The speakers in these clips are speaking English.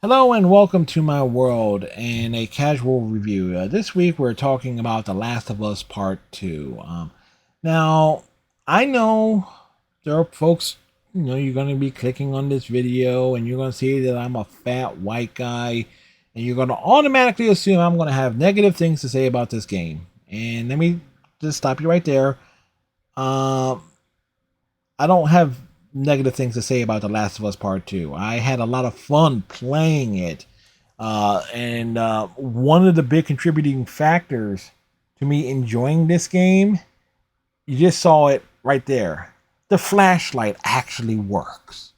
Hello and welcome to my world and a casual review. This week we're talking about The Last of Us Part 2. Now, I know there are folks, you're going to be clicking on this video and you're going to see that I'm a fat white guy and you're going to automatically assume I'm going to have negative things to say about this game. And let me just stop you right there. Uh, I don't have negative things to say about The Last of Us Part 2. I had a lot of fun playing it. And one of the big contributing factors to me enjoying this game, you just saw it right there. The flashlight actually works.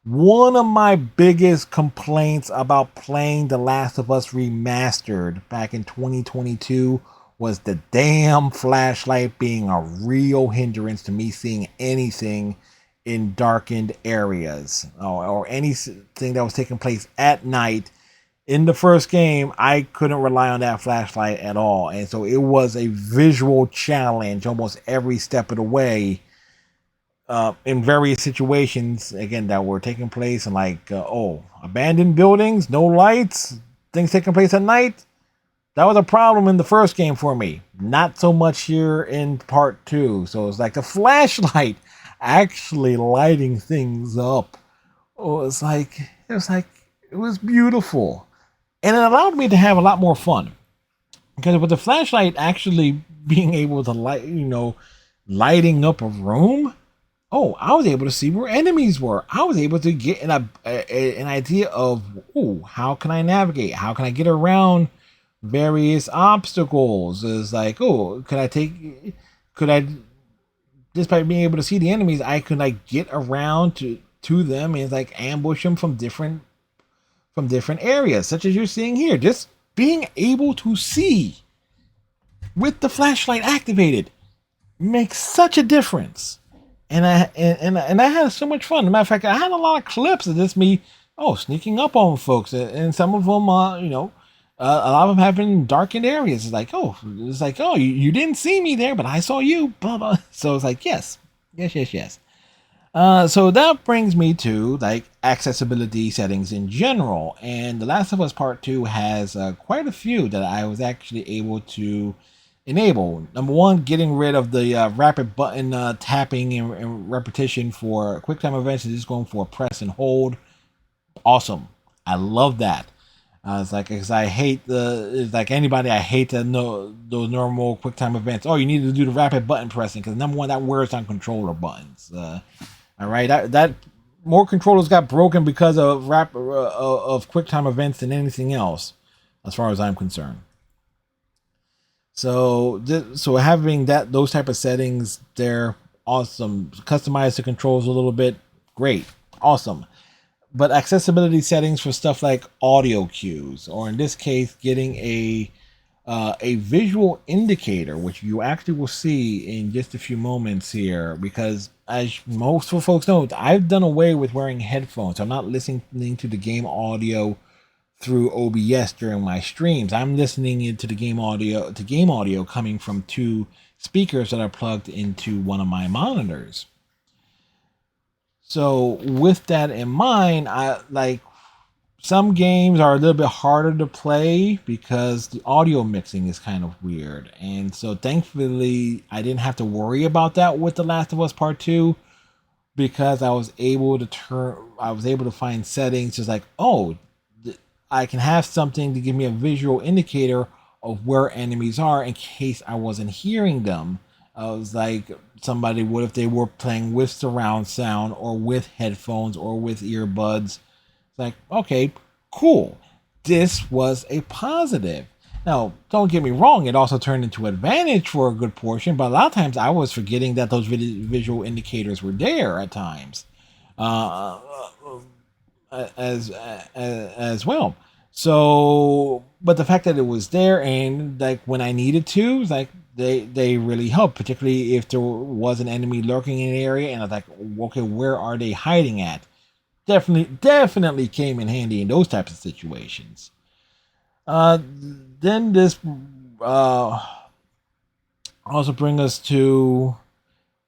One of my biggest complaints about playing The Last of Us Remastered back in 2022 was the damn flashlight being a real hindrance to me seeing anything in darkened areas or anything that was taking place at night. In the first game, I couldn't rely on that flashlight at all. And so it was a visual challenge almost every step of the way in various situations, again, that were taking place in abandoned buildings, no lights, things taking place at night. That was a problem in the first game for me. Not so much here in part two. So it's like the flashlight actually lighting things up. It was beautiful. And it allowed me to have a lot more fun. Because with the flashlight actually being able to lighting up a room, I was able to see where enemies were. I was able to get an idea of, how can I navigate? How can I get around various obstacles? It's like, could I, just by being able to see the enemies, I could get around to them and ambush them from different areas, such as you're seeing here. Just being able to see with the flashlight activated makes such a difference. And I had so much fun. As a matter of fact, I had a lot of clips of this me sneaking up on folks, and some of them a lot of them have been in darkened areas. You didn't see me there, but I saw you. Blah blah. So it's like yes. So that brings me to accessibility settings in general, and The Last of Us Part 2 has quite a few that I was actually able to enable. Number one, getting rid of the rapid button tapping and repetition for QuickTime events, and just going for press and hold. Awesome. I love that. Because I hate it's like anybody, I hate those normal QuickTime events. Oh, you need to do the rapid button pressing because number one, that wears on controller buttons. All right, that more controllers got broken because of of QuickTime events than anything else, as far as I'm concerned. So having those type of settings, they're awesome. Customize the controls a little bit, great, awesome. But accessibility settings for stuff like audio cues, or in this case, getting a visual indicator, which you actually will see in just a few moments here, because as most folks know, I've done away with wearing headphones. I'm not listening to the game audio through OBS during my streams. I'm listening into the game audio coming from two speakers that are plugged into one of my monitors. So with that in mind, some games are a little bit harder to play because the audio mixing is kind of weird. And so thankfully I didn't have to worry about that with The Last of Us Part 2, because I was able to find settings just I can have something to give me a visual indicator of where enemies are in case I wasn't hearing them. I was like, somebody would, if they were playing with surround sound or with headphones or with earbuds. It's like, okay, cool. This was a positive. Now, don't get me wrong, it also turned into advantage for a good portion, but a lot of times I was forgetting that those visual indicators were there at times. As well. So, but the fact that it was there and when I needed to, they really helped, particularly if there was an enemy lurking in an area and I was like, okay, where are they hiding at? Definitely came in handy in those types of situations. Then this also bring us to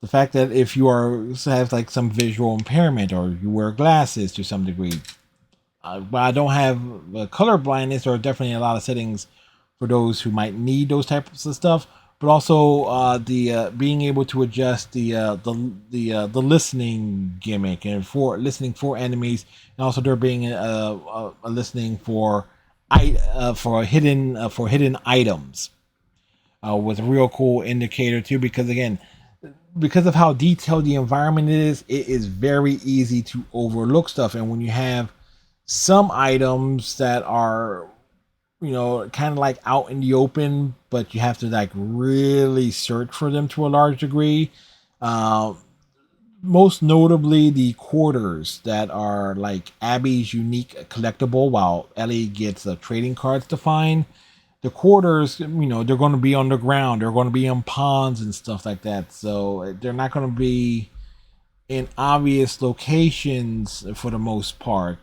the fact that if you have some visual impairment or you wear glasses to some degree, but I don't have color blindness. There are definitely a lot of settings for those who might need those types of stuff. But also the being able to adjust the listening gimmick and for listening for enemies, and also there being a listening for hidden items was a real cool indicator too. Because again, because of how detailed the environment is, it is very easy to overlook stuff. And when you have some items that are, kind of like out in the open, but you have to like really search for them to a large degree. Uh, Most notably, the quarters that are like Abby's unique collectible, while Ellie gets trading cards to find. The quarters, they're going to be underground. They're going to be in ponds and stuff like that. So they're not going to be in obvious locations for the most part.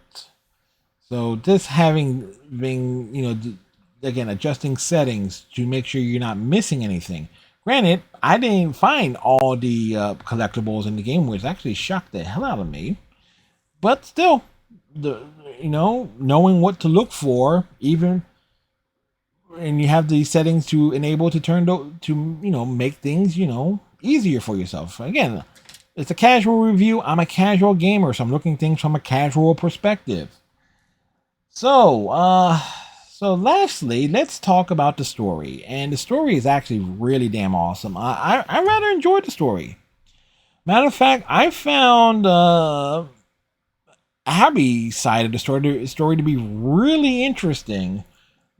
So this having being, again, adjusting settings to make sure you're not missing anything. Granted, I didn't find all the collectibles in the game, which actually shocked the hell out of me. But still, the knowing what to look for, even, and you have the settings to enable to make things easier for yourself. Again, it's a casual review. I'm a casual gamer, so I'm looking at things from a casual perspective. So lastly, let's talk about the story. And the story is actually really damn awesome. I rather enjoyed the story. Matter of fact, I found Abby's side of the story to be really interesting,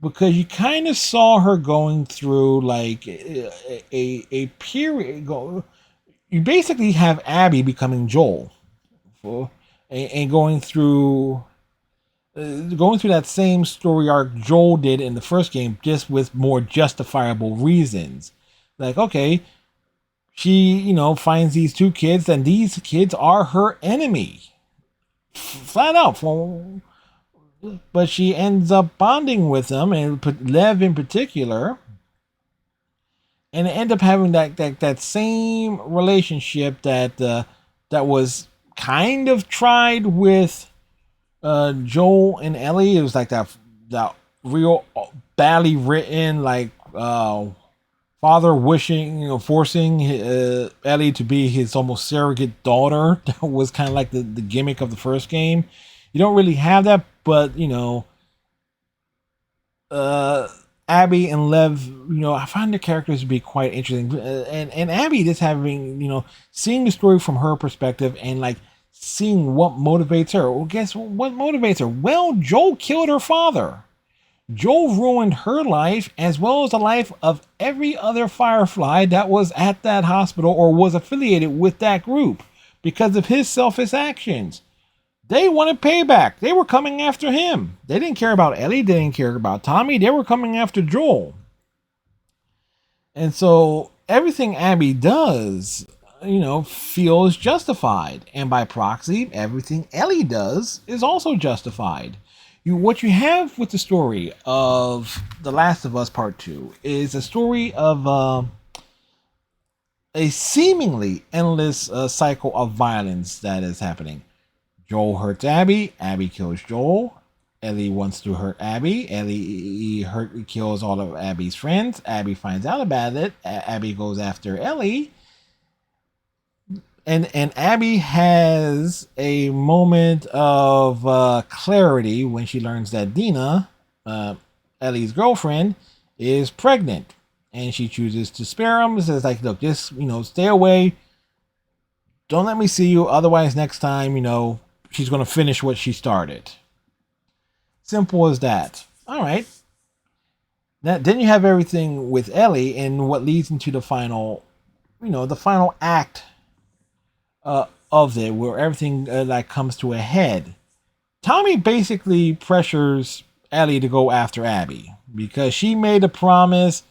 because you kind of saw her going through like a period. You basically have Abby becoming Joel, and going through that same story arc Joel did in the first game, just with more justifiable reasons. Like, okay, she, finds these two kids, and these kids are her enemy. Flat out. But she ends up bonding with them, and Lev in particular. And end up having that same relationship that was kind of tried with Joel and Ellie. It was like that real badly written, like father wishing, forcing Ellie to be his almost surrogate daughter. That was kind of like the gimmick of the first game. You don't really have that, but Abby and Lev, I find the characters to be quite interesting, and Abby just having, seeing the story from her perspective, and like seeing what motivates her. Well, guess what motivates her? Well, Joel killed her father. Joel ruined her life as well as the life of every other Firefly that was at that hospital or was affiliated with that group because of his selfish actions. They wanted payback. They were coming after him. They didn't care about Ellie. They didn't care about Tommy. They were coming after Joel. And so everything Abby does, feels justified. And by proxy, everything Ellie does is also justified. What you have with the story of The Last of Us Part 2 is a story of a seemingly endless cycle of violence that is happening. Joel hurts Abby. Abby kills Joel. Ellie wants to hurt Abby. Ellie kills all of Abby's friends. Abby finds out about it. Abby goes after Ellie. And Abby has a moment of clarity when she learns that Dina, Ellie's girlfriend, is pregnant. And she chooses to spare him. Says, like, look, just, stay away. Don't let me see you. Otherwise, next time, she's going to finish what she started. Simple as that. All right. Now, then you have everything with Ellie and what leads into the final, the final act of it, where everything like comes to a head. Tommy basically pressures Ellie to go after Abby because she made a promise,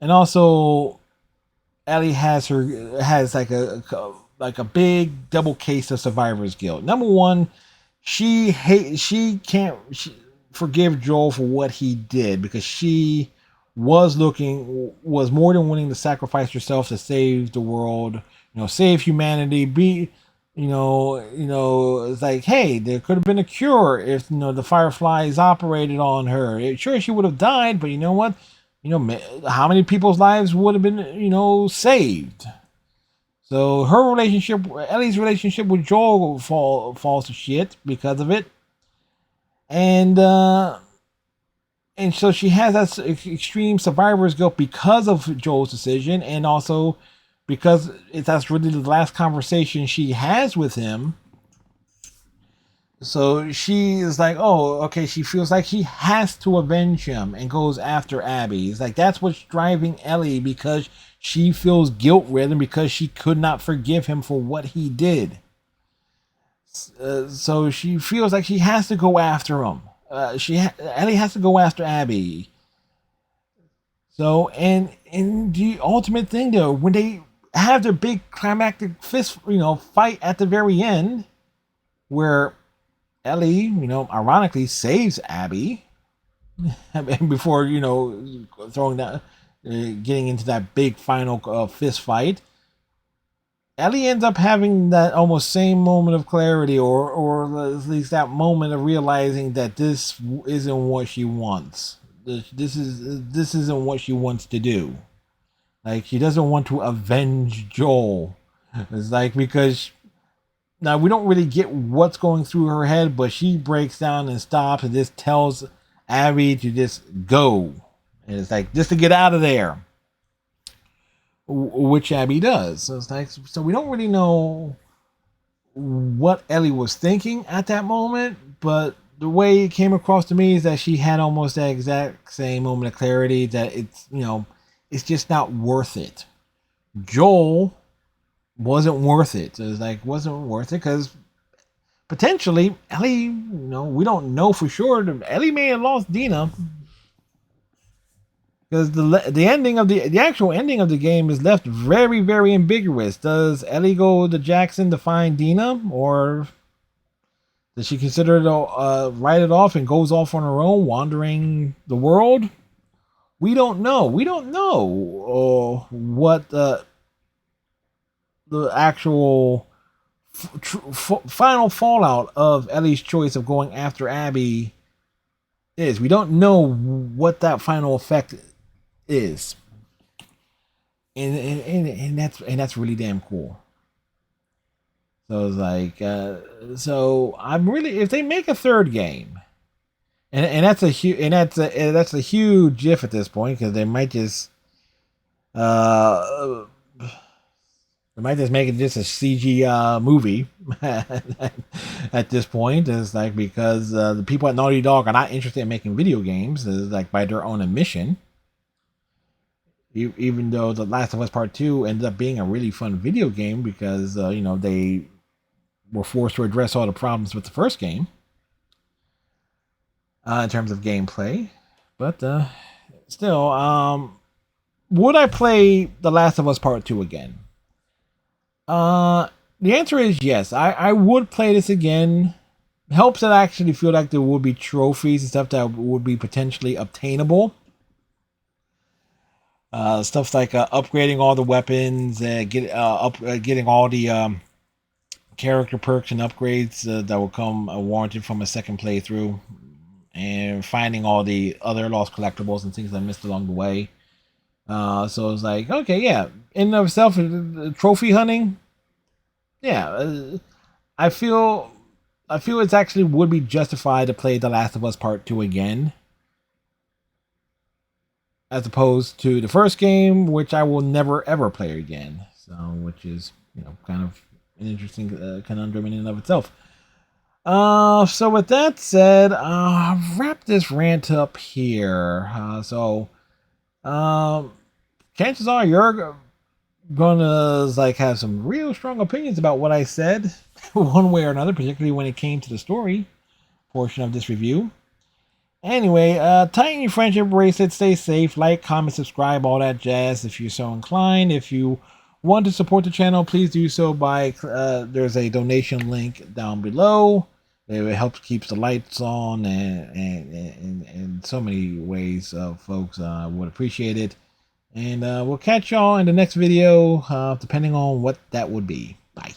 and also Ellie has like a big double case of survivor's guilt. Number one, she can't forgive Joel for what he did because she was more than willing to sacrifice herself to save the world, save humanity, It's like, hey, there could have been a cure if the Fireflies operated on her. Sure, she would have died, but you know what? How many people's lives would have been saved? So Ellie's relationship with Joel falls to shit because of it, and so she has that extreme survivor's guilt because of Joel's decision, and also because that's really the last conversation she has with him. So she is like, oh, okay. She feels like she has to avenge him and goes after Abby. It's like that's what's driving Ellie, because she feels guilt ridden because she could not forgive him for what he did. So she feels like she has to go after him. Ellie has to go after Abby. So and the ultimate thing though, when they have their big climactic fist fight at the very end, where Ellie ironically saves Abby before throwing that getting into that big final fist fight. Ellie ends up having that almost same moment of clarity, or at least that moment of realizing that this isn't what she wants. This isn't what she wants to do. Like, she doesn't want to avenge Joel. It's like, because now we don't really get what's going through her head, but she breaks down and stops and just tells Abby to just go. And it's like, just to get out of there. Which Abby does. So it's like, so we don't really know what Ellie was thinking at that moment, but the way it came across to me is that she had almost that exact same moment of clarity, that it's just not worth it. Joel wasn't worth it. So it's like, wasn't worth it because potentially Ellie, we don't know for sure. Ellie may have lost Dina, because the ending of the actual ending of the game is left very, very ambiguous. Does Ellie go to Jackson to find Dina, or does she consider to write it off and goes off on her own, wandering the world? We don't know. We don't know what the actual final fallout of Ellie's choice of going after Abby is. We don't know what that final effect is, and that's really damn cool. So it's like, so I'm really, if they make a third game, and that's a huge, that's a huge if at this point, because they might just make it just a CG movie at this point. It's like, because the people at Naughty Dog are not interested in making video games, is like by their own admission. Even though The Last of Us Part 2 ended up being a really fun video game, because they were forced to address all the problems with the first game in terms of gameplay. But still, would I play The Last of Us Part 2 again? The answer is yes. I would play this again. Helps that I actually feel like there would be trophies and stuff that would be potentially obtainable. Stuff like upgrading all the weapons, getting all the character perks and upgrades that will come warranted from a second playthrough, and finding all the other lost collectibles and things I missed along the way. So it's like, okay, yeah, in and of itself, trophy hunting, yeah, I feel it's actually would be justified to play The Last of Us Part 2 again, as opposed to the first game, which I will never ever play again. So, which is kind of an interesting conundrum in and of itself. So with that said, I'll wrap this rant up here. Chances are you're gonna have some real strong opinions about what I said, one way or another, particularly when it came to the story portion of this review. Anyway, tighten your friendship bracelet, stay safe, like, comment, subscribe, all that jazz if you're so inclined. If you want to support the channel, please do so by, there's a donation link down below. It helps keeps the lights on, and so many ways, folks would appreciate it. And we'll catch y'all in the next video, depending on what that would be. Bye.